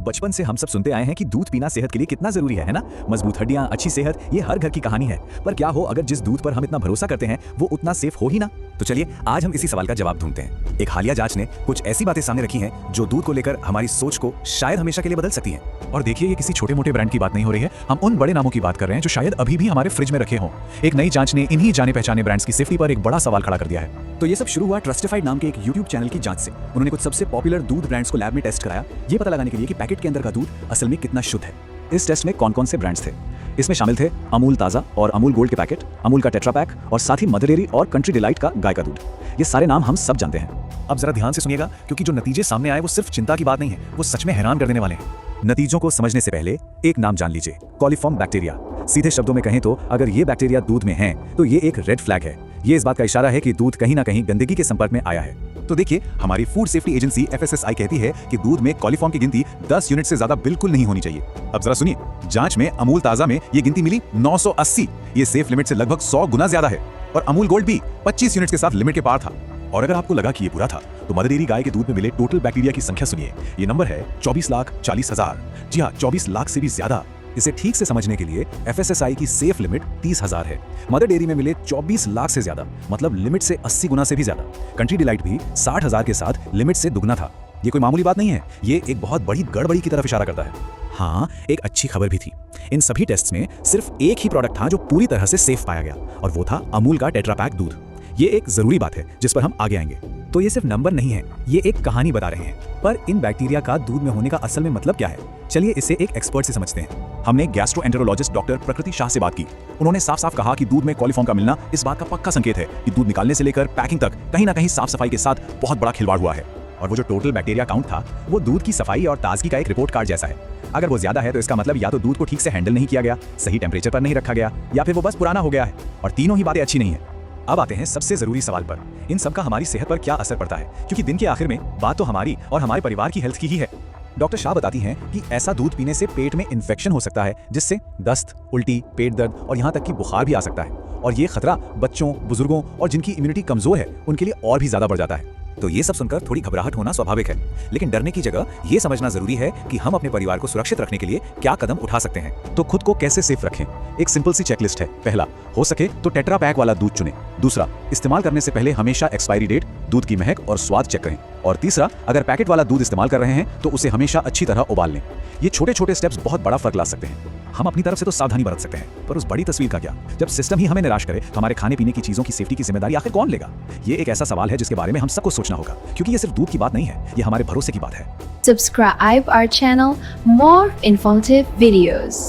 बचपन से हम सब सुनते आए हैं कि दूध पीना सेहत के लिए कितना जरूरी है ना। मजबूत हड्डियां, अच्छी सेहत, ये हर घर की कहानी है। पर क्या हो अगर जिस दूध पर हम इतना भरोसा करते हैं वो उतना सेफ हो ही ना। तो चलिए आज हम इसी सवाल का जवाब ढूंढते हैं। एक हालिया जांच ने कुछ ऐसी बातें सामने रखी हैं जो दूध को लेकर हमारी सोच को शायद हमेशा के लिए बदल सकती हैं। और देखिए, ये किसी छोटे मोटे ब्रांड की बात नहीं हो रही है, हम उन बड़े नामों की बात कर रहे हैं जो शायद अभी भी हमारे फ्रिज में रखे हों। एक नई जांच ने इन्हीं जाने पहचाने ब्रांड्स की सेफ्टी पर एक बड़ा सवाल खड़ा कर दिया है। तो ये सब शुरू हुआ ट्रस्टिफाइड नाम के एक YouTube चैनल की जांच से। उन्होंने कुछ सबसे पॉपुलर दूध ब्रांड्स को लैब में टेस्ट कराया, ये पता लगाने के लिए कि पैकेट के अंदर का दूध असल में कितना शुद्ध है। इस टेस्ट में कौन कौन से ब्रांड्स थे? इसमें शामिल थे अमूल ताज़ा और अमूल गोल्ड के पैकेट, अमूल का टेट्रा पैक और साथ ही मदर डेयरी और कंट्री डिलाइट का गाय का दूध। ये सारे नाम हम सब जानते हैं। अब जरा ध्यान से सुनिएगा, क्योंकि जो नतीजे सामने आए वो सिर्फ चिंता की बात नहीं है, वो सच में हैरान कर देने वाले हैं। नतीजों को समझने से पहले एक नाम जान लीजिए, कॉलीफॉर्म बैक्टीरिया। सीधे शब्दों में कहें तो अगर ये बैक्टीरिया दूध में है तो ये एक रेड फ्लैग है। ये इस बात का इशारा है कि दूध कहीं ना कहीं गंदगी के संपर्क में आया है। तो देखिए, हमारी फूड सेफ्टी एजेंसी FSSAI कहती है कि दूध में कॉलीफॉर्म की गिनती 10 यूनिट से ज्यादा बिल्कुल नहीं होनी चाहिए। अब जरा सुनिए, जांच में अमूल ताज़ा में ये गिनती मिली 980। ये सेफ लिमिट से लगभग 100 गुना ज्यादा है। और अमूल गोल्ड भी 25 यूनिट के साथ लिमिट के पार था। और अगर आपको लगा कि ये बुरा था तो मदर डेयरी गाय के दूध में मिले टोटल बैक्टीरिया की संख्या सुनिए। ये नंबर है 24,40,000। जी हाँ, 24 लाख से भी ज्यादा। इसे ठीक से समझने के लिए FSSAI की सेफ लिमिट 30,000 है। मदर डेयरी में मिले 24 लाख से ज्यादा, मतलब लिमिट से 80 गुना से भी ज्यादा। कंट्री डिलाइट भी 60,000 के साथ लिमिट से दुगना था। ये कोई मामूली बात नहीं है, ये एक बहुत बड़ी गड़बड़ी की तरफ इशारा करता है। हाँ, एक अच्छी खबर भी थी। इन सभी टेस्ट में सिर्फ एक ही प्रोडक्ट था जो पूरी तरह से सेफ पाया गया, और वो था अमूल का टेट्रा पैक दूध। ये एक जरूरी बात है जिस पर हम आगे आएंगे। तो ये सिर्फ नंबर नहीं है, ये एक कहानी बता रहे हैं। पर इन बैक्टीरिया का दूध में होने का असल में मतलब क्या है? चलिए इसे एक एक्सपर्ट से समझते हैं। हमने गैस्ट्रोएंटेरोलॉजिस्ट डॉक्टर प्रकृति शाह से बात की। उन्होंने साफ साफ कहा कि दूध में कॉलीफॉर्म का मिलना इस बात का पक्का संकेत है कि दूध निकालने से लेकर पैकिंग तक कहीं ना कहीं साफ सफाई के साथ बहुत बड़ा खिलवाड़ हुआ है। और वो जो टोटल बैक्टीरिया काउंट था वो दूध की सफाई और ताजगी का एक रिपोर्ट कार्ड जैसा है। अगर वो ज्यादा है तो इसका मतलब या तो दूध को ठीक से हैंडल नहीं किया गया, सही टेम्परेचर पर नहीं रखा गया, या फिर वो बस पुराना हो गया है। और तीनों ही बातें अच्छी नहीं है। अब आते हैं सबसे जरूरी सवाल पर, इन सब का हमारी सेहत पर क्या असर पड़ता है? क्योंकि दिन के आखिर में बात तो हमारी और हमारे परिवार की हेल्थ की ही है। डॉक्टर शाह बताती हैं कि ऐसा दूध पीने से पेट में इन्फेक्शन हो सकता है, जिससे दस्त, उल्टी, पेट दर्द और यहाँ तक कि बुखार भी आ सकता है। और ये खतरा बच्चों, बुजुर्गों और जिनकी इम्यूनिटी कमजोर है उनके लिए और भी ज्यादा बढ़ जाता है। तो ये सब सुनकर थोड़ी घबराहट होना स्वाभाविक है, लेकिन डरने की जगह ये समझना जरूरी है कि हम अपने परिवार को सुरक्षित रखने के लिए क्या कदम उठा सकते हैं। तो खुद को कैसे सेफ रखें? एक सिंपल सी चेकलिस्ट है। पहला, हो सके तो टेट्रा पैक वाला दूध चुनें। दूसरा, इस्तेमाल करने से पहले हमेशा एक्सपायरी डेट, दूध की महक और स्वाद चेक करें। और तीसरा, अगर पैकेट वाला दूध इस्तेमाल कर रहे हैं तो उसे हमेशा अच्छी तरह उबाल लें। ये छोटे छोटे स्टेप्स बहुत बड़ा फर्क ला सकते हैं। हम अपनी तरफ से तो सावधानी बरत सकते हैं, पर उस बड़ी तस्वीर का क्या? जब सिस्टम ही हमें निराश करे तो हमारे खाने पीने की चीजों की सेफ्टी की जिम्मेदारी आखिर कौन लेगा? ये एक ऐसा सवाल है जिसके बारे में हम सबको सोचना होगा, क्योंकि ये सिर्फ दूध की बात नहीं है, ये हमारे भरोसे की बात है। Subscribe our channel, more informative videos.